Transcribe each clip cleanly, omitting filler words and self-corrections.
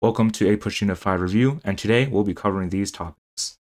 Welcome to APUSH Unit 5 review, and today we'll be covering these topics.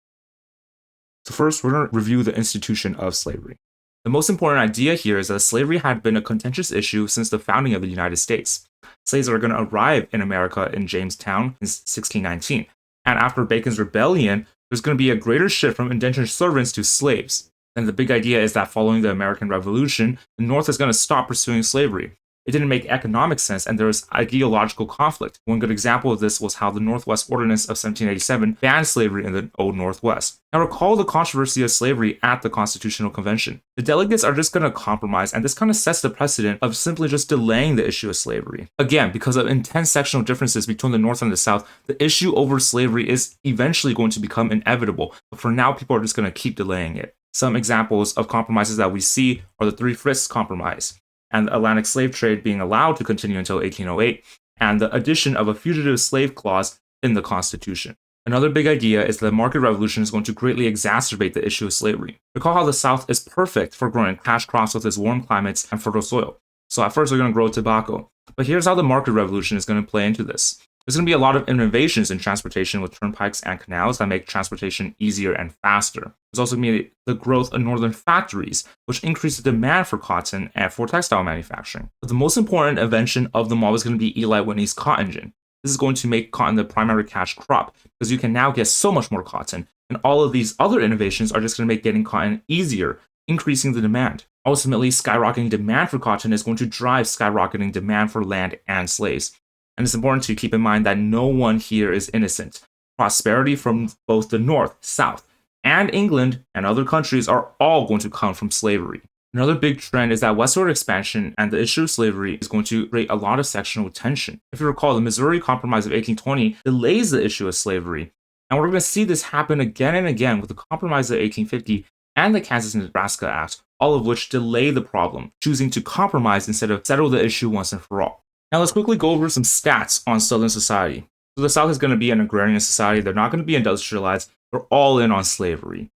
So first, we're going to review the institution of slavery. The most important idea here is that slavery had been a contentious issue since the founding of the United States. Slaves are going to arrive in America in Jamestown in 1619, and after Bacon's Rebellion, there's going to be a greater shift from indentured servants to slaves. And the big idea is that following the American Revolution, the North is going to stop pursuing slavery. It didn't make economic sense, and there was ideological conflict. One good example of this was how the Northwest Ordinance of 1787 banned slavery in the Old Northwest. Now recall the controversy of slavery at the Constitutional Convention. The delegates are just going to compromise, and this kind of sets the precedent of simply just delaying the issue of slavery. Again, because of intense sectional differences between the North and the South, the issue over slavery is eventually going to become inevitable, but for now people are just going to keep delaying it. Some examples of compromises that we see are the Three Fifths Compromise, and the Atlantic slave trade being allowed to continue until 1808, and the addition of a fugitive slave clause in the Constitution. Another big idea is that the market revolution is going to greatly exacerbate the issue of slavery. Recall how the South is perfect for growing cash crops with its warm climates and fertile soil. So at first they're going to grow tobacco. But here's how the market revolution is going to play into this. There's going to be a lot of innovations in transportation with turnpikes and canals that make transportation easier and faster. There's also going to be the growth of northern factories, which increase the demand for cotton and for textile manufacturing. But the most important invention of them all is going to be Eli Whitney's cotton gin. This is going to make cotton the primary cash crop because you can now get so much more cotton. And all of these other innovations are just going to make getting cotton easier, increasing the demand. Ultimately, skyrocketing demand for cotton is going to drive skyrocketing demand for land and slaves. And it's important to keep in mind that no one here is innocent. Prosperity from both the North, South, and England and other countries are all going to come from slavery. Another big trend is that westward expansion and the issue of slavery is going to create a lot of sectional tension. If you recall, the Missouri Compromise of 1820 delays the issue of slavery. And we're going to see this happen again and again with the Compromise of 1850 and the Kansas-Nebraska Act, all of which delay the problem, choosing to compromise instead of settle the issue once and for all. Now let's quickly go over some stats on Southern society. So the South is going to be an agrarian society. They're not going to be industrialized. They're all in on slavery.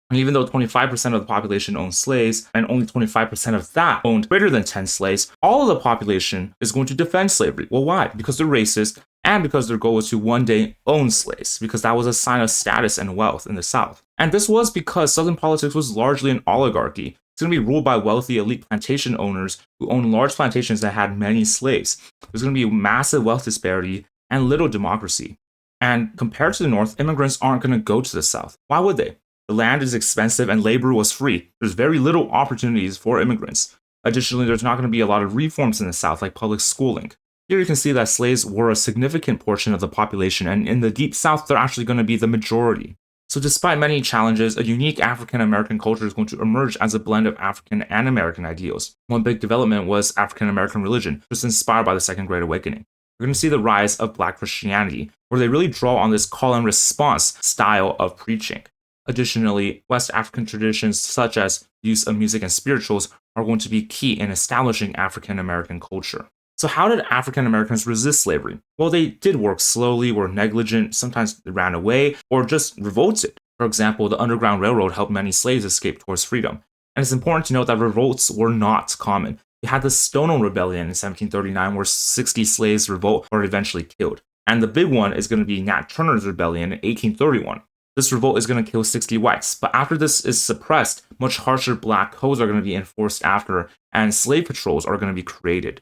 And even though 25% of the population owned slaves, and only 25% of that owned greater than 10 slaves, all of the population is going to defend slavery. Well, why? Because they're racist, and because their goal was to one day own slaves, because that was a sign of status and wealth in the South. And this was because Southern politics was largely an oligarchy. It's going to be ruled by wealthy elite plantation owners who owned large plantations that had many slaves. There's going to be massive wealth disparity and little democracy. And compared to the North, immigrants aren't going to go to the South. Why would they? The land is expensive and labor was free. There's very little opportunities for immigrants. Additionally, there's not going to be a lot of reforms in the South, like public schooling. Here you can see that slaves were a significant portion of the population, and in the Deep South, they're actually going to be the majority. So despite many challenges, a unique African-American culture is going to emerge as a blend of African and American ideals. One big development was African-American religion, which was inspired by the Second Great Awakening. We're going to see the rise of Black Christianity, where they really draw on this call and response style of preaching. Additionally, West African traditions such as use of music and spirituals are going to be key in establishing African-American culture. So how did African Americans resist slavery? Well, they did work slowly, were negligent, sometimes they ran away, or just revolted. For example, the Underground Railroad helped many slaves escape towards freedom. And it's important to note that revolts were not common. You had the Stonewall Rebellion in 1739, where 60 slaves revolt or eventually killed. And the big one is going to be Nat Turner's Rebellion in 1831. This revolt is going to kill 60 whites, but after this is suppressed, much harsher black codes are going to be enforced after, and slave patrols are going to be created.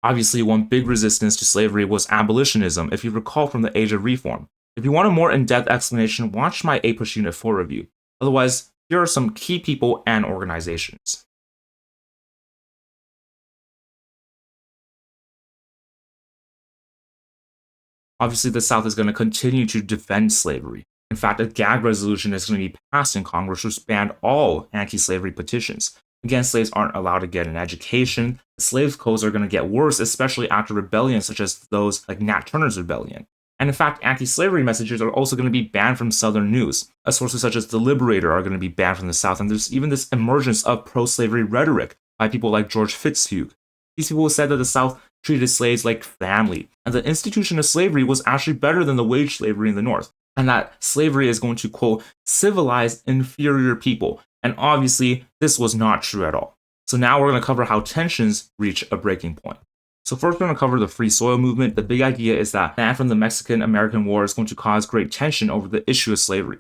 Obviously, one big resistance to slavery was abolitionism, if you recall from the Age of Reform. If you want a more in-depth explanation, watch my APUSH Unit 4 review. Otherwise, here are some key people and organizations. Obviously, the South is going to continue to defend slavery. In fact, a gag resolution is going to be passed in Congress which banned all anti-slavery petitions. Again, slaves aren't allowed to get an education. The slave codes are going to get worse, especially after rebellions such as those like Nat Turner's Rebellion. And in fact, anti-slavery messages are also going to be banned from Southern news. Sources such as The Liberator are going to be banned from the South, and there's even this emergence of pro-slavery rhetoric by people like George Fitzhugh. These people said that the South treated slaves like family, and the institution of slavery was actually better than the wage slavery in the North, and that slavery is going to, quote, civilize inferior people. And obviously, this was not true at all. So now we're going to cover how tensions reach a breaking point. So first we're going to cover the free soil movement. The big idea is that the end from the Mexican-American War is going to cause great tension over the issue of slavery.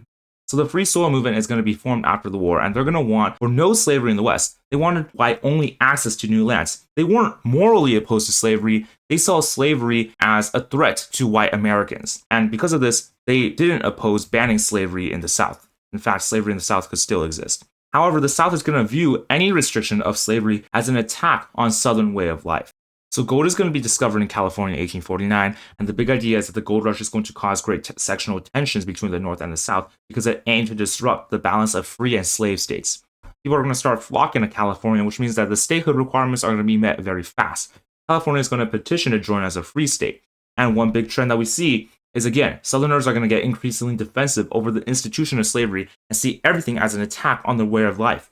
So the free soil movement is going to be formed after the war, and they're going to want for no slavery in the West. They wanted white-only access to new lands. They weren't morally opposed to slavery. They saw slavery as a threat to white Americans. And because of this, they didn't oppose banning slavery in the South. In fact, slavery in the South could still exist. However, the South is going to view any restriction of slavery as an attack on Southern way of life. So gold is going to be discovered in California in 1849, and the big idea is that the gold rush is going to cause great sectional tensions between the North and the South because it aimed to disrupt the balance of free and slave states. People are going to start flocking to California, which means that the statehood requirements are going to be met very fast. California is going to petition to join as a free state. And one big trend that we see is, again, Southerners are going to get increasingly defensive over the institution of slavery and see everything as an attack on their way of life.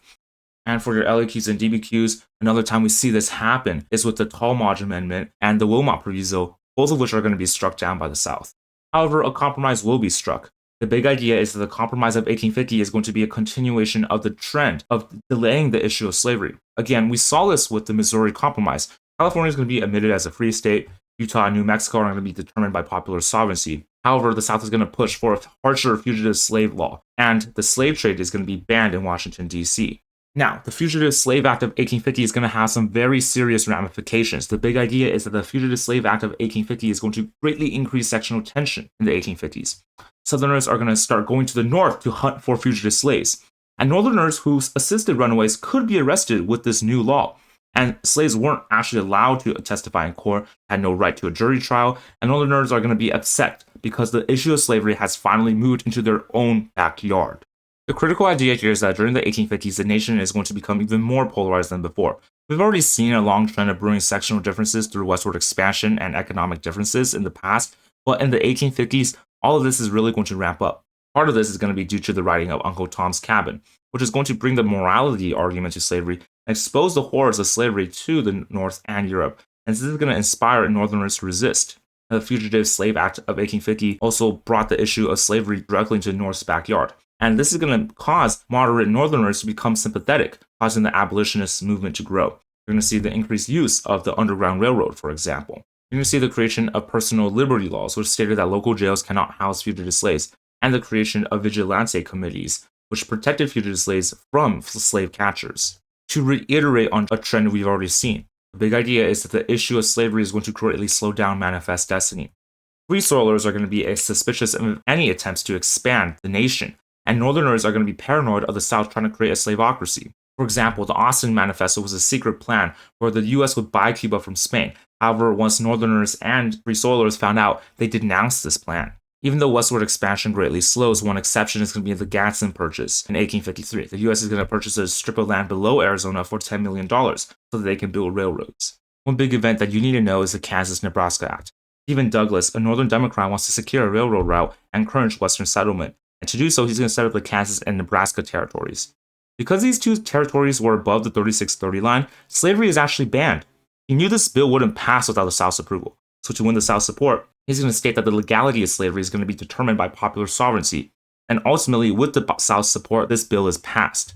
And for your LAQs and DBQs, another time we see this happen is with the Talmadge Amendment and the Wilmot Proviso, both of which are going to be struck down by the South. However, a compromise will be struck. The big idea is that the Compromise of 1850 is going to be a continuation of the trend of delaying the issue of slavery. Again, we saw this with the Missouri Compromise. California is going to be admitted as a free state. Utah and New Mexico are going to be determined by popular sovereignty. However, the South is going to push for a harsher fugitive slave law, and the slave trade is going to be banned in Washington, D.C. Now, the Fugitive Slave Act of 1850 is going to have some very serious ramifications. The big idea is that the Fugitive Slave Act of 1850 is going to greatly increase sectional tension in the 1850s. Southerners are going to start going to the North to hunt for fugitive slaves, and Northerners who assisted runaways could be arrested with this new law. And slaves weren't actually allowed to testify in court, had no right to a jury trial, and Northerners are going to be upset because the issue of slavery has finally moved into their own backyard. The critical idea here is that during the 1850s, the nation is going to become even more polarized than before. We've already seen a long trend of brewing sectional differences through westward expansion and economic differences in the past, but in the 1850s, all of this is really going to ramp up. Part of this is going to be due to the writing of Uncle Tom's Cabin, which is going to bring the morality argument to slavery and expose the horrors of slavery to the North and Europe, and this is going to inspire Northerners to resist. The Fugitive Slave Act of 1850 also brought the issue of slavery directly into the North's backyard. And this is going to cause moderate Northerners to become sympathetic, causing the abolitionist movement to grow. You're going to see the increased use of the Underground Railroad, for example. You're going to see the creation of personal liberty laws, which stated that local jails cannot house fugitive slaves, and the creation of vigilante committees, which protected fugitive slaves from slave catchers. To reiterate on a trend we've already seen, the big idea is that the issue of slavery is going to greatly slow down manifest destiny. Free soilers are going to be suspicious of any attempts to expand the nation, and Northerners are going to be paranoid of the South trying to create a slaveocracy. For example, the Austin Manifesto was a secret plan where the U.S. would buy Cuba from Spain. However, once Northerners and Free Soilers found out, they denounced this plan. Even though westward expansion greatly slows, one exception is going to be the Gadsden Purchase in 1853. The U.S. is going to purchase a strip of land below Arizona for $10 million so that they can build railroads. One big event that you need to know is the Kansas-Nebraska Act. Stephen Douglas, a Northern Democrat, wants to secure a railroad route and encourage Western settlement. And to do so, he's going to set up the Kansas and Nebraska territories. Because these two territories were above the 3630 line, slavery is actually banned. He knew this bill wouldn't pass without the South's approval. So to win the South's support, he's going to state that the legality of slavery is going to be determined by popular sovereignty. And ultimately, with the South's support, this bill is passed.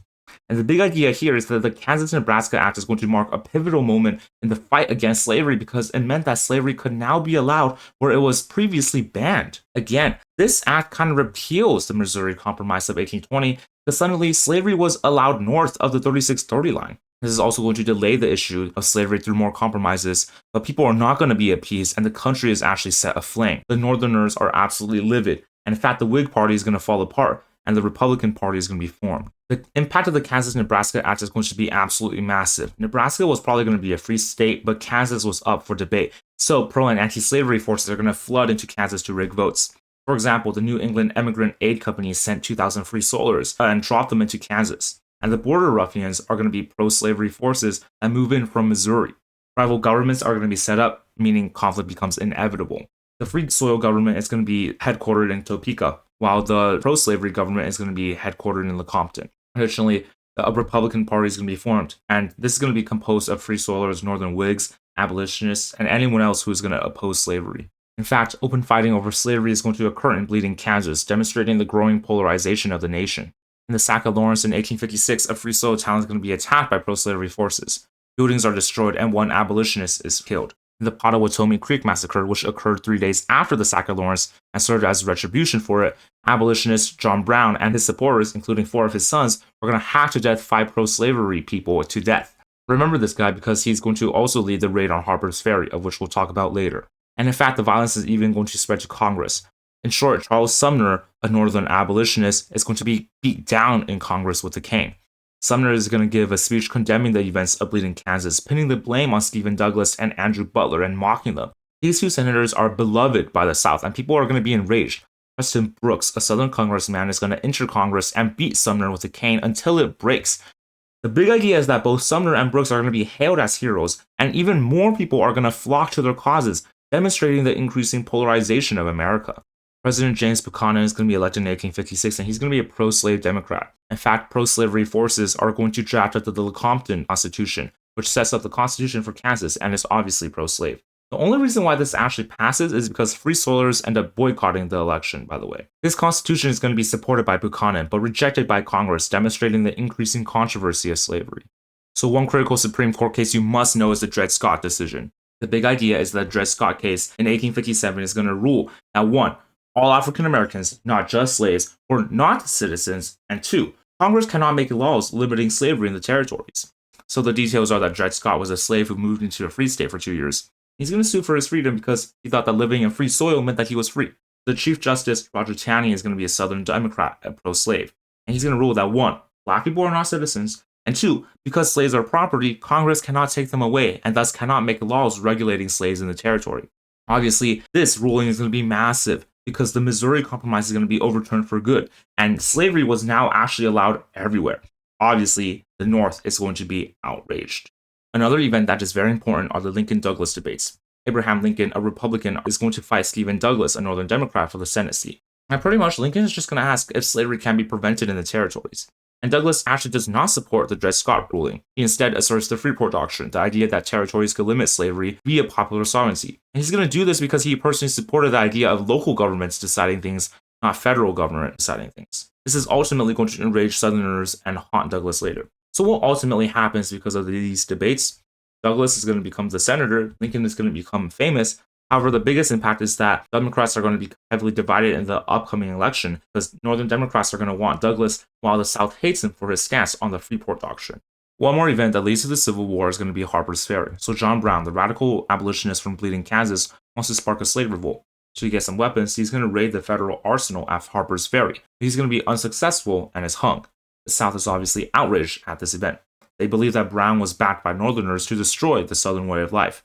And the big idea here is that the Kansas-Nebraska Act is going to mark a pivotal moment in the fight against slavery because it meant that slavery could now be allowed where it was previously banned. Again, this act kind of repeals the Missouri Compromise of 1820 because suddenly slavery was allowed north of the 3630 line. This is also going to delay the issue of slavery through more compromises, but people are not going to be appeased and the country is actually set aflame. The Northerners are absolutely livid, and in fact the Whig Party is going to fall apart and the Republican Party is going to be formed. The impact of the Kansas-Nebraska Act is going to be absolutely massive. Nebraska was probably going to be a free state, but Kansas was up for debate. So pro and anti-slavery forces are going to flood into Kansas to rig votes. For example, the New England Immigrant Aid Company sent 2,000 free soilers and dropped them into Kansas. And the border ruffians are going to be pro-slavery forces that move in from Missouri. Rival governments are going to be set up, meaning conflict becomes inevitable. The free soil government is going to be headquartered in Topeka, while the pro-slavery government is going to be headquartered in Lecompton. Additionally, a Republican Party is going to be formed, and this is going to be composed of free soilers, Northern Whigs, abolitionists, and anyone else who is going to oppose slavery. In fact, open fighting over slavery is going to occur in Bleeding, Kansas, demonstrating the growing polarization of the nation. In the sack of Lawrence in 1856, a free soil town is going to be attacked by pro-slavery forces. Buildings are destroyed and one abolitionist is killed. in the Pottawatomie Creek Massacre, which occurred 3 days after the sack of Lawrence and served as retribution for it, abolitionist John Brown and his supporters, including 4 of his sons, were going to hack to death 5 pro-slavery people to death. Remember this guy because he's going to also lead the raid on Harper's Ferry, of which we'll talk about later. And in fact, the violence is even going to spread to Congress. In short, Charles Sumner, a Northern abolitionist, is going to be beat down in Congress with a cane. Sumner is going to give a speech condemning the events of Bleeding Kansas, pinning the blame on Stephen Douglas and Andrew Butler and mocking them. These 2 senators are beloved by the South, and people are going to be enraged. Preston Brooks, a Southern congressman, is going to enter Congress and beat Sumner with a cane until it breaks. The big idea is that both Sumner and Brooks are going to be hailed as heroes, and even more people are going to flock to their causes, demonstrating the increasing polarization of America. President James Buchanan is going to be elected in 1856, and he's going to be a pro-slave Democrat. In fact, pro-slavery forces are going to draft up the Lecompton Constitution, which sets up the Constitution for Kansas and is obviously pro-slave. The only reason why this actually passes is because Free Soilers end up boycotting the election, by the way. This Constitution is going to be supported by Buchanan, but rejected by Congress, demonstrating the increasing controversy of slavery. So one critical Supreme Court case you must know is the Dred Scott decision. The big idea is that the Dred Scott case in 1857 is going to rule that 1. All African Americans, not just slaves, were not citizens, and 2. Congress cannot make laws limiting slavery in the territories. So the details are that Dred Scott was a slave who moved into a free state for 2 years. He's going to sue for his freedom because he thought that living in free soil meant that he was free. The Chief Justice, Roger Taney, is going to be a Southern Democrat and pro-slave. And he's going to rule that 1. Black people are not citizens, and 2. Because slaves are property, Congress cannot take them away and thus cannot make laws regulating slaves in the territory. Obviously, this ruling is going to be massive, because the Missouri Compromise is going to be overturned for good, and slavery was now actually allowed everywhere. Obviously, the North is going to be outraged. Another event that is very important are the Lincoln-Douglas debates. Abraham Lincoln, a Republican, is going to fight Stephen Douglas, a Northern Democrat, for the Senate seat. And pretty much, Lincoln is just going to ask if slavery can be prevented in the territories. And Douglas actually does not support the Dred Scott ruling. He instead asserts the Freeport Doctrine, the idea that territories could limit slavery via popular sovereignty. And he's going to do this because he personally supported the idea of local governments deciding things, not federal government deciding things. This is ultimately going to enrage Southerners and haunt Douglas later. So what ultimately happens because of these debates? Douglas is going to become the senator, Lincoln is going to become famous. However, the biggest impact is that Democrats are going to be heavily divided in the upcoming election because Northern Democrats are going to want Douglas, while the South hates him for his stance on the Freeport Doctrine. One more event that leads to the Civil War is going to be Harper's Ferry. So John Brown, the radical abolitionist from Bleeding Kansas, wants to spark a slave revolt. To get some weapons, he's going to raid the federal arsenal at Harper's Ferry. He's going to be unsuccessful and is hung. The South is obviously outraged at this event. They believe that Brown was backed by Northerners to destroy the Southern way of life.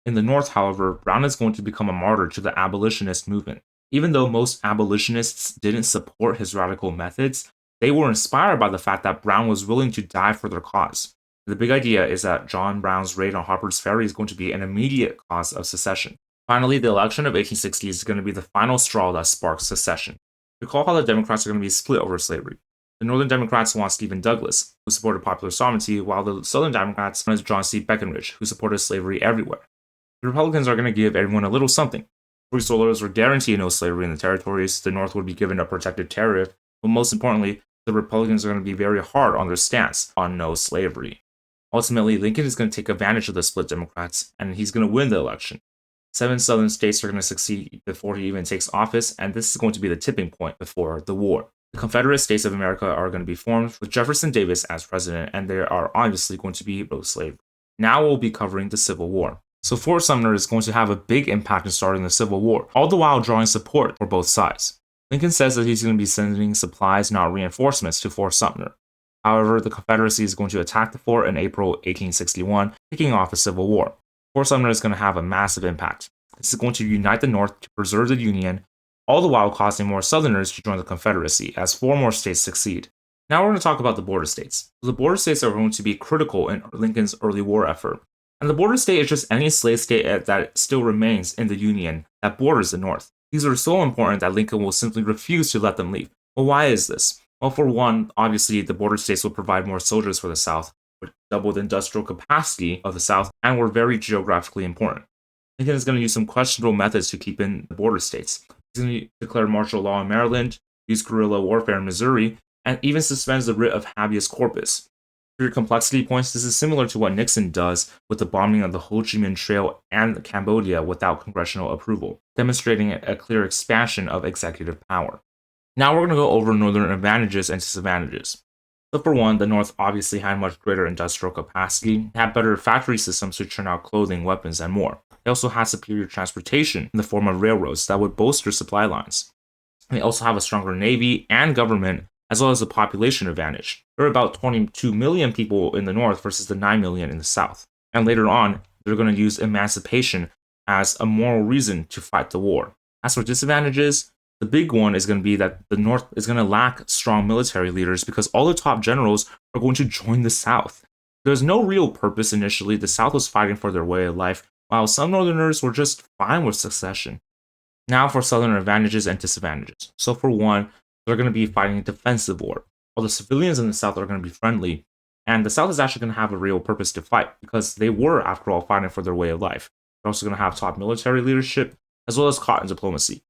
In the North, however, Brown is going to become a martyr to the abolitionist movement. Even though most abolitionists didn't support his radical methods, they were inspired by the fact that Brown was willing to die for their cause. The big idea is that John Brown's raid on Harper's Ferry is going to be an immediate cause of secession. Finally, the election of 1860 is going to be the final straw that sparks secession. Recall how the Democrats are going to be split over slavery. The Northern Democrats want Stephen Douglas, who supported popular sovereignty, while the Southern Democrats want John C. Breckinridge, who supported slavery everywhere. The Republicans are going to give everyone a little something. Free Soilers were guaranteed no slavery in the territories, the North would be given a protected tariff, but most importantly, the Republicans are going to be very hard on their stance on no slavery. Ultimately, Lincoln is going to take advantage of the split Democrats, and he's going to win the election. 7 Southern states are going to succeed before he even takes office, and this is going to be the tipping point before the war. The Confederate States of America are going to be formed with Jefferson Davis as president, and they are obviously going to be pro-slavery. Now we'll be covering the Civil War. So Fort Sumner is going to have a big impact in starting the Civil War, all the while drawing support for both sides. Lincoln says that he's going to be sending supplies, not reinforcements, to Fort Sumner. However, the Confederacy is going to attack the fort in April 1861, kicking off a civil war. Fort Sumner is going to have a massive impact. This is going to unite the North to preserve the Union, all the while causing more Southerners to join the Confederacy, as 4 more states succeed. Now we're going to talk about the border states. The border states are going to be critical in Lincoln's early war effort. And the border state is just any slave state that still remains in the Union that borders the North. These are so important that Lincoln will simply refuse to let them leave. Well, why is this? Well, for one, obviously the border states will provide more soldiers for the South, which doubled the industrial capacity of the South, and were very geographically important. Lincoln is going to use some questionable methods to keep in the border states. He's going to declare martial law in Maryland, use guerrilla warfare in Missouri, and even suspends the writ of habeas corpus. For your complexity points, this is similar to what Nixon does with the bombing of the Ho Chi Minh Trail and Cambodia without congressional approval, demonstrating a clear expansion of executive power. Now we're going to go over Northern advantages and disadvantages. So for one, the North obviously had much greater industrial capacity, had better factory systems to churn out clothing, weapons, and more. They also had superior transportation in the form of railroads that would bolster supply lines. They also have a stronger navy and government, as well as a population advantage. There are about 22 million people in the North versus the 9 million in the South. And later on, they're going to use emancipation as a moral reason to fight the war. As for disadvantages, the big one is going to be that the North is going to lack strong military leaders because all the top generals are going to join the South. There's no real purpose initially. The South was fighting for their way of life, while some Northerners were just fine with secession. Now for Southern advantages and disadvantages. So for one, they're going to be fighting a defensive war. All the civilians in the South are going to be friendly, and the South is actually going to have a real purpose to fight because they were, after all, fighting for their way of life. They're also going to have top military leadership as well as cotton diplomacy.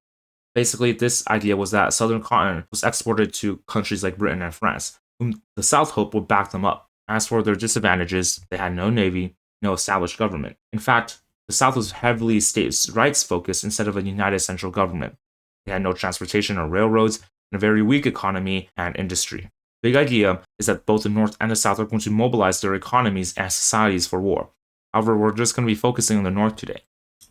Basically, this idea was that Southern cotton was exported to countries like Britain and France, whom the South hoped would back them up. As for their disadvantages, they had no navy, no established government. In fact, the South was heavily states' rights focused instead of a united central government. They had no transportation or railroads, and a very weak economy and industry. Big idea is that both the North and the South are going to mobilize their economies and societies for war. However, we're just going to be focusing on the North today.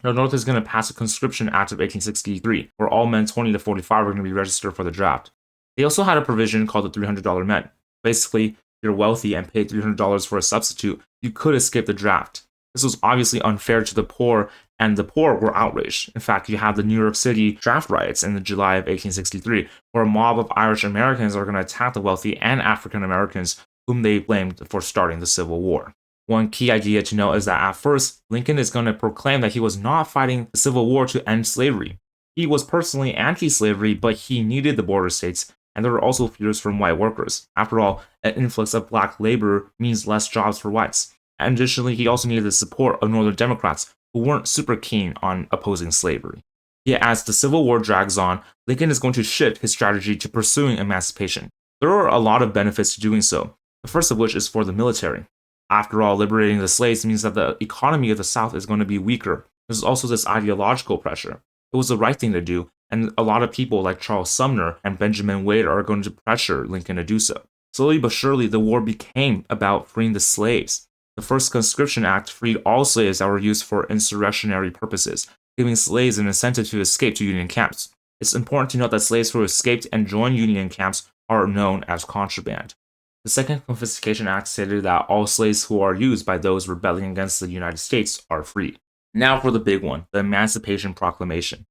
The North is going to pass a Conscription Act of 1863, where all men 20 to 45 are going to be registered for the draft. They also had a provision called the $300 men. Basically, if you're wealthy and paid $300 for a substitute, you could escape the draft. This was obviously unfair to the poor, and the poor were outraged. In fact, you have the New York City draft riots in the July of 1863, where a mob of Irish Americans are going to attack the wealthy and African Americans, whom they blamed for starting the Civil War. One key idea to note is that at first, Lincoln is going to proclaim that he was not fighting the Civil War to end slavery. He was personally anti-slavery, but he needed the border states, and there were also fears from white workers. After all, an influx of black labor means less jobs for whites. And additionally, he also needed the support of Northern Democrats who weren't super keen on opposing slavery. Yet as the Civil War drags on, Lincoln is going to shift his strategy to pursuing emancipation. There are a lot of benefits to doing so, the first of which is for the military. After all, liberating the slaves means that the economy of the South is going to be weaker. There's also this ideological pressure. It was the right thing to do, and a lot of people like Charles Sumner and Benjamin Wade are going to pressure Lincoln to do so. Slowly but surely, the war became about freeing the slaves. The first Conscription Act freed all slaves that were used for insurrectionary purposes, giving slaves an incentive to escape to Union camps. It's important to note that slaves who escaped and joined Union camps are known as contraband. The Second Confiscation Act stated that all slaves who are used by those rebelling against the United States are free. Now for the big one, the Emancipation Proclamation.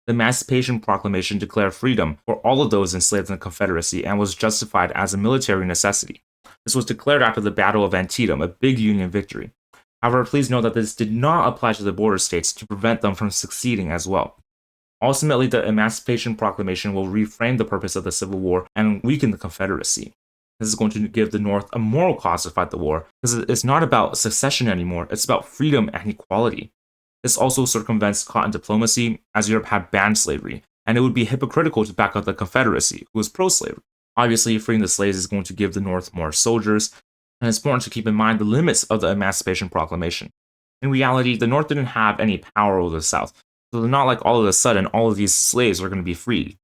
The Emancipation Proclamation declared freedom for all of those enslaved in the Confederacy and was justified as a military necessity. This was declared after the Battle of Antietam, a big Union victory. However, please note that this did not apply to the border states to prevent them from succeeding as well. Ultimately, the Emancipation Proclamation will reframe the purpose of the Civil War and weaken the Confederacy. This is going to give the North a moral cause to fight the war, because it's not about secession anymore, it's about freedom and equality. This also circumvents cotton diplomacy, as Europe had banned slavery, and it would be hypocritical to back up the Confederacy, who was pro-slavery. Obviously, freeing the slaves is going to give the North more soldiers, and it's important to keep in mind the limits of the Emancipation Proclamation. In reality, the North didn't have any power over the South, so it's not like all of a sudden all of these slaves are going to be freed.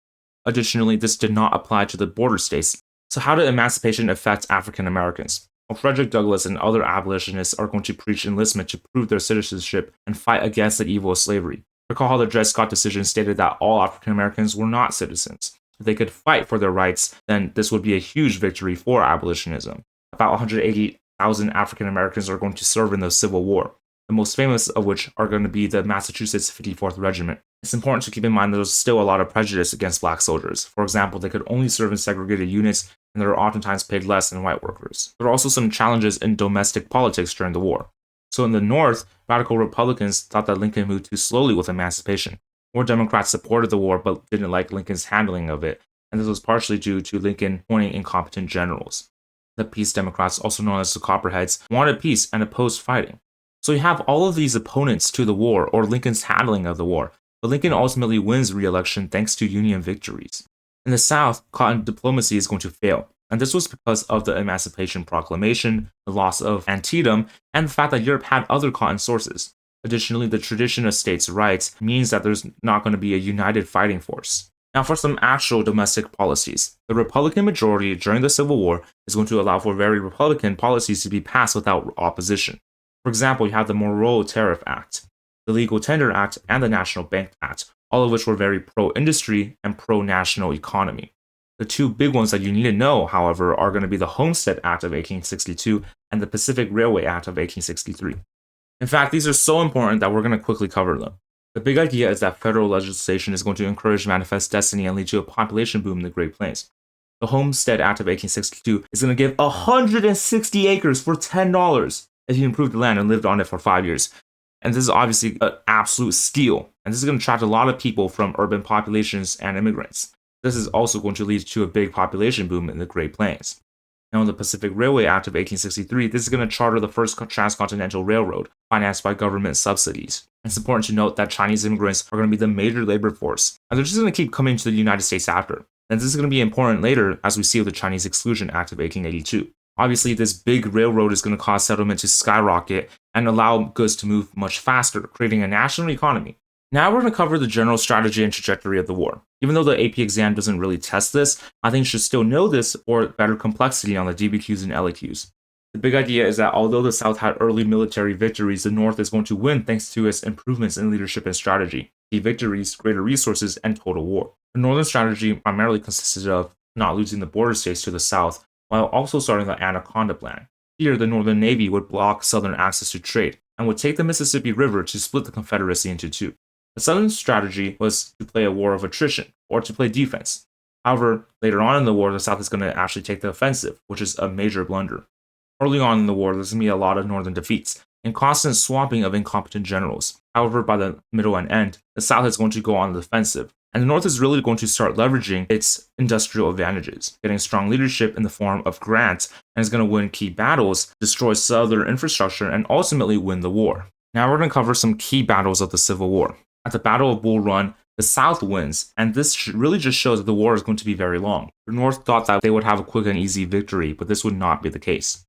Additionally, this did not apply to the border states. So how did emancipation affect African Americans? Well, Frederick Douglass and other abolitionists are going to preach enlistment to prove their citizenship and fight against the evil of slavery. Recall how the Dred Scott decision stated that all African Americans were not citizens. If they could fight for their rights, then this would be a huge victory for abolitionism. About 180,000 African Americans are going to serve in the Civil War, the most famous of which are going to be the Massachusetts 54th Regiment. It's important to keep in mind that there's still a lot of prejudice against black soldiers. For example, they could only serve in segregated units, and they are oftentimes paid less than white workers. There are also some challenges in domestic politics during the war. So in the North, radical Republicans thought that Lincoln moved too slowly with emancipation. More Democrats supported the war but didn't like Lincoln's handling of it, and this was partially due to Lincoln appointing incompetent generals. The Peace Democrats, also known as the Copperheads, wanted peace and opposed fighting. So you have all of these opponents to the war or Lincoln's handling of the war, but Lincoln ultimately wins re-election thanks to Union victories. In the South, cotton diplomacy is going to fail. And this was because of the Emancipation Proclamation, the loss of Antietam, and the fact that Europe had other cotton sources. Additionally, the tradition of states' rights means that there's not going to be a united fighting force. Now, for some actual domestic policies, the Republican majority during the Civil War is going to allow for very Republican policies to be passed without opposition. For example, you have the Monroe Tariff Act, the Legal Tender Act, and the National Bank Act, all of which were very pro-industry and pro-national economy. The two big ones that you need to know, however, are going to be the Homestead Act of 1862 and the Pacific Railway Act of 1863. In fact, these are so important that we're going to quickly cover them. The big idea is that federal legislation is going to encourage manifest destiny and lead to a population boom in the Great Plains. The Homestead Act of 1862 is going to give 160 acres for $10 if you improved the land and lived on it for 5 years. And this is obviously an absolute steal. And this is going to attract a lot of people from urban populations and immigrants. This is also going to lead to a big population boom in the Great Plains. Now, in the Pacific Railway Act of 1863, this is going to charter the first transcontinental railroad, financed by government subsidies. It's important to note that Chinese immigrants are going to be the major labor force, and they're just going to keep coming to the United States after. And this is going to be important later, as we see with the Chinese Exclusion Act of 1882. Obviously, this big railroad is going to cause settlement to skyrocket and allow goods to move much faster, creating a national economy. Now we're going to cover the general strategy and trajectory of the war. Even though the AP exam doesn't really test this, I think you should still know this for better complexity on the DBQs and LAQs. The big idea is that although the South had early military victories, the North is going to win thanks to its improvements in leadership and strategy, key victories, greater resources, and total war. The Northern strategy primarily consisted of not losing the border states to the South, while also starting the Anaconda Plan. Here, the Northern Navy would block Southern access to trade, and would take the Mississippi River to split the Confederacy into two. The Southern strategy was to play a war of attrition, or to play defense. However, later on in the war, the South is going to actually take the offensive, which is a major blunder. Early on in the war, there's going to be a lot of Northern defeats, and constant swamping of incompetent generals. However, by the middle and end, the South is going to go on the defensive, and the North is really going to start leveraging its industrial advantages, getting strong leadership in the form of Grant, and is going to win key battles, destroy Southern infrastructure, and ultimately win the war. Now we're going to cover some key battles of the Civil War. At the Battle of Bull Run, the South wins, and this really just shows that the war is going to be very long. The North thought that they would have a quick and easy victory, but this would not be the case.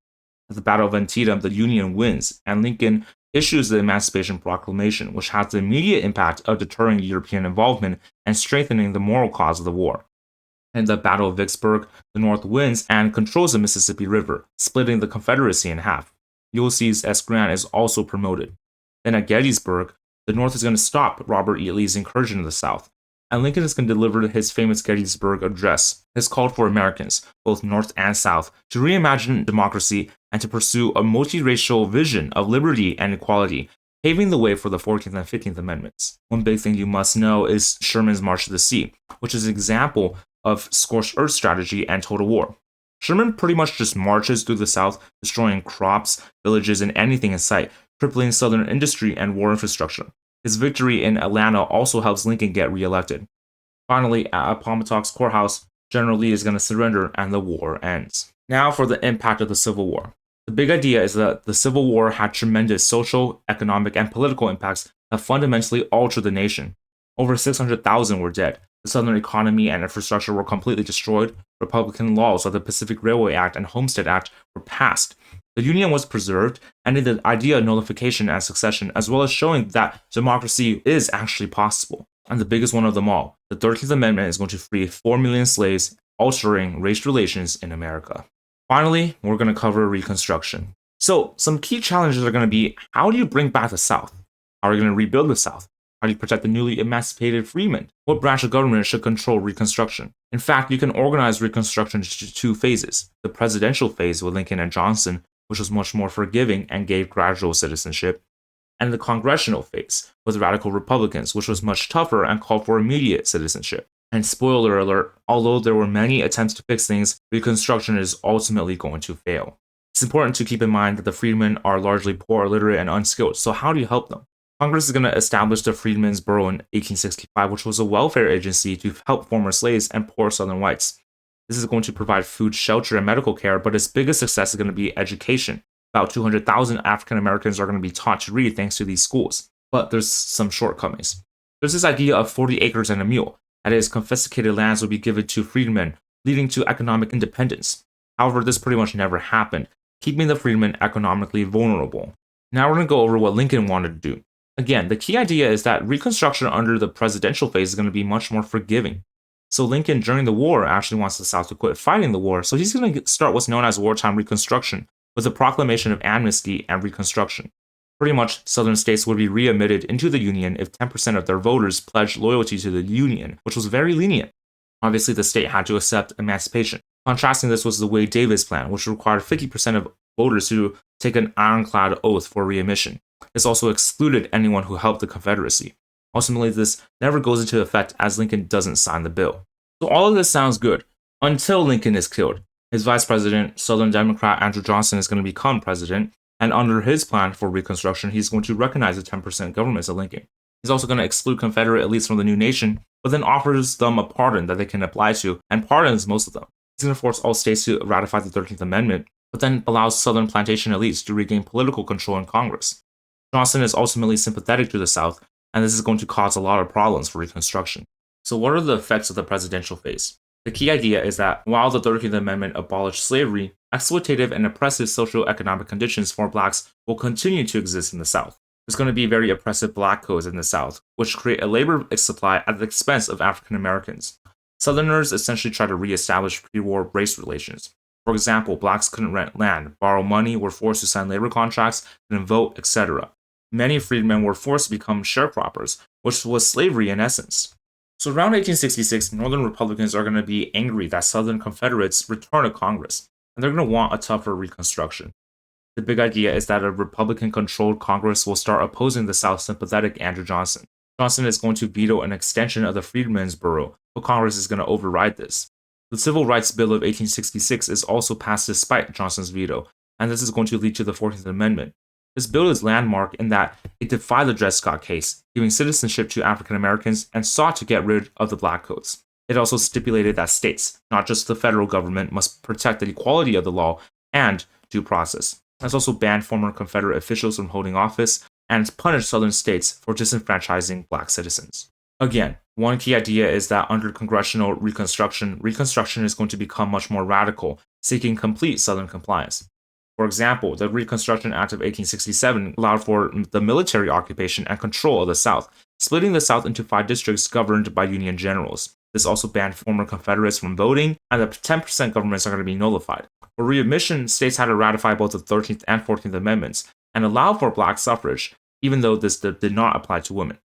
At the Battle of Antietam, the Union wins, and Lincoln issues the Emancipation Proclamation, which has the immediate impact of deterring European involvement and strengthening the moral cause of the war. In the Battle of Vicksburg, the North wins and controls the Mississippi River, splitting the Confederacy in half. Ulysses S. Grant is also promoted. Then at Gettysburg, the North is going to stop Robert E. Lee's incursion in the South, and Lincoln is going to deliver his famous Gettysburg Address. This called for Americans, both North and South, to reimagine democracy and to pursue a multiracial vision of liberty and equality, paving the way for the 14th and 15th Amendments. One big thing you must know is Sherman's March to the Sea, which is an example of scorched earth strategy and total war. Sherman pretty much just marches through the South, destroying crops, villages, and anything in sight, crippling Southern industry and war infrastructure. His victory in Atlanta also helps Lincoln get reelected. Finally, at Appomattox Courthouse, General Lee is going to surrender and the war ends. Now for the impact of the Civil War. The big idea is that the Civil War had tremendous social, economic, and political impacts that fundamentally altered the nation. Over 600,000 were dead. The Southern economy and infrastructure were completely destroyed. Republican laws like the Pacific Railway Act and Homestead Act were passed. The Union was preserved, and in the idea of nullification and succession, as well as showing that democracy is actually possible. And the biggest one of them all, the 13th Amendment is going to free 4 million slaves, altering race relations in America. Finally, we're going to cover Reconstruction. So, some key challenges are going to be, how do you bring back the South? How are you going to rebuild the South? How do you protect the newly emancipated freemen? What branch of government should control Reconstruction? In fact, you can organize Reconstruction into two phases. The presidential phase with Lincoln and Johnson, which was much more forgiving and gave gradual citizenship, and the congressional phase with radical Republicans, which was much tougher and called for immediate citizenship. And spoiler alert, although there were many attempts to fix things, Reconstruction is ultimately going to fail. It's important to keep in mind that the freedmen are largely poor, illiterate, and unskilled, so how do you help them? Congress is going to establish the Freedmen's Bureau in 1865, which was a welfare agency to help former slaves and poor Southern whites. This is going to provide food, shelter, and medical care, but its biggest success is going to be education. About 200,000 African Americans are going to be taught to read thanks to these schools. But there's some shortcomings. There's this idea of 40 acres and a mule. That is, confiscated lands will be given to freedmen, leading to economic independence. However, this pretty much never happened, keeping the freedmen economically vulnerable. Now we're going to go over what Lincoln wanted to do. Again, the key idea is that Reconstruction under the presidential phase is going to be much more forgiving. So Lincoln, during the war, actually wants the South to quit fighting the war, so he's going to start what's known as wartime Reconstruction, with the proclamation of amnesty and Reconstruction. Pretty much, Southern states would be readmitted into the Union if 10% of their voters pledged loyalty to the Union, which was very lenient. Obviously, the state had to accept emancipation. Contrasting this was the Wade-Davis plan, which required 50% of voters to take an ironclad oath for readmission. This also excluded anyone who helped the Confederacy. Ultimately, this never goes into effect as Lincoln doesn't sign the bill. So all of this sounds good, until Lincoln is killed. His vice president, Southern Democrat Andrew Johnson, is going to become president, and under his plan for Reconstruction, he's going to recognize the 10% governments of Lincoln. He's also going to exclude Confederate elites from the new nation, but then offers them a pardon that they can apply to, and pardons most of them. He's going to force all states to ratify the 13th Amendment, but then allows Southern plantation elites to regain political control in Congress. Johnson is ultimately sympathetic to the South, and this is going to cause a lot of problems for Reconstruction. So what are the effects of the presidential phase? The key idea is that while the 13th Amendment abolished slavery, exploitative and oppressive socio-economic conditions for blacks will continue to exist in the South. There's going to be very oppressive black codes in the South, which create a labor supply at the expense of African Americans. Southerners essentially try to reestablish pre-war race relations. For example, blacks couldn't rent land, borrow money, were forced to sign labor contracts, couldn't vote, etc. Many freedmen were forced to become sharecroppers, which was slavery in essence. So around 1866, Northern Republicans are going to be angry that Southern Confederates return to Congress, and they're going to want a tougher Reconstruction. The big idea is that a Republican-controlled Congress will start opposing the South-sympathetic Andrew Johnson. Johnson is going to veto an extension of the Freedmen's Bureau, but Congress is going to override this. The Civil Rights Bill of 1866 is also passed despite Johnson's veto, and this is going to lead to the 14th Amendment. This bill is landmark in that it defied the Dred Scott case, giving citizenship to African Americans and sought to get rid of the black codes. It also stipulated that states, not just the federal government, must protect the equality of the law and due process. It also banned former Confederate officials from holding office and punished Southern states for disenfranchising black citizens. Again, one key idea is that under congressional Reconstruction, Reconstruction is going to become much more radical, seeking complete Southern compliance. For example, the Reconstruction Act of 1867 allowed for the military occupation and control of the South, splitting the South into 5 districts governed by Union generals. This also banned former Confederates from voting, and the 10% governments are going to be nullified. For readmission, states had to ratify both the 13th and 14th Amendments and allow for black suffrage, even though this did not apply to women.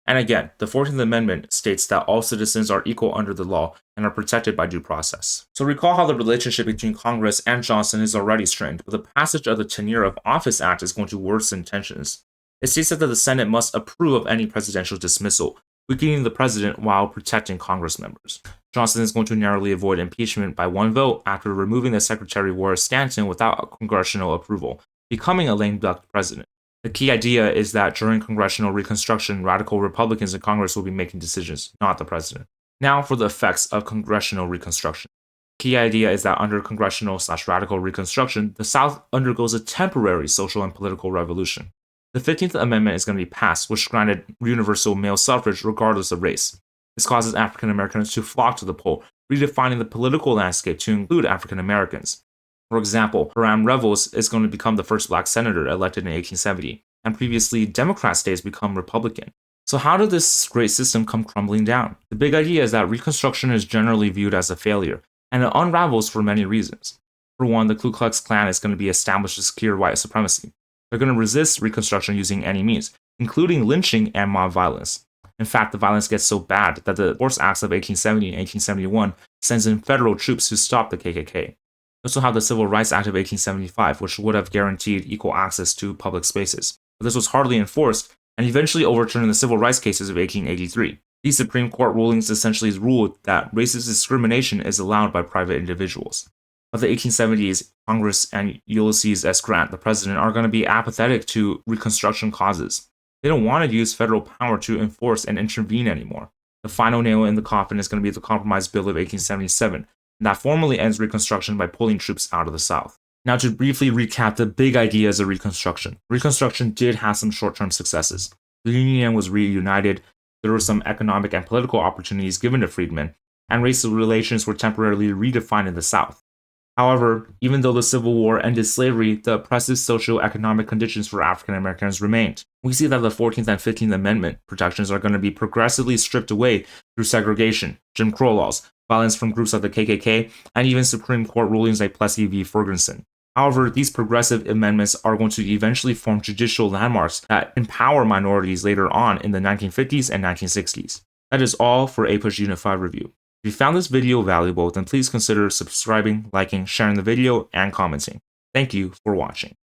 And again, the 14th Amendment states that all citizens are equal under the law and are protected by due process. So recall how the relationship between Congress and Johnson is already strained, but the passage of the Tenure of Office Act is going to worsen tensions. It states that the Senate must approve of any presidential dismissal, weakening the president while protecting Congress members. Johnson is going to narrowly avoid impeachment by 1 vote after removing the Secretary War Stanton without congressional approval, becoming a lame duck president. The key idea is that during congressional Reconstruction, radical Republicans in Congress will be making decisions, not the president. Now for the effects of congressional Reconstruction. The key idea is that under congressional/radical Reconstruction, the South undergoes a temporary social and political revolution. The 15th Amendment is going to be passed, which granted universal male suffrage regardless of race. This causes African Americans to flock to the poll, redefining the political landscape to include African Americans. For example, Hiram Revels is going to become the first black senator elected in 1870, and previously Democrat states become Republican. So how did this great system come crumbling down? The big idea is that Reconstruction is generally viewed as a failure, and it unravels for many reasons. For one, the Ku Klux Klan is going to be established to secure white supremacy. They're going to resist Reconstruction using any means, including lynching and mob violence. In fact, the violence gets so bad that the Force Acts of 1870 and 1871 sends in federal troops to stop the KKK. We also have the Civil Rights Act of 1875, which would have guaranteed equal access to public spaces. But this was hardly enforced, and eventually overturned in the civil rights cases of 1883. These Supreme Court rulings essentially ruled that racist discrimination is allowed by private individuals. By the 1870s, Congress and Ulysses S. Grant, the president, are going to be apathetic to Reconstruction causes. They don't want to use federal power to enforce and intervene anymore. The final nail in the coffin is going to be the Compromise Bill of 1877, and that formally ends Reconstruction by pulling troops out of the South. Now to briefly recap the big ideas of Reconstruction. Reconstruction did have some short-term successes. The Union was reunited, there were some economic and political opportunities given to freedmen, and racial relations were temporarily redefined in the South. However, even though the Civil War ended slavery, the oppressive socio-economic conditions for African Americans remained. We see that the 14th and 15th Amendment protections are going to be progressively stripped away through segregation, Jim Crow laws, violence from groups like the KKK, and even Supreme Court rulings like Plessy v. Ferguson. However, these progressive amendments are going to eventually form judicial landmarks that empower minorities later on in the 1950s and 1960s. That is all for APUSH Unit 5 review. If you found this video valuable, then please consider subscribing, liking, sharing the video, and commenting. Thank you for watching.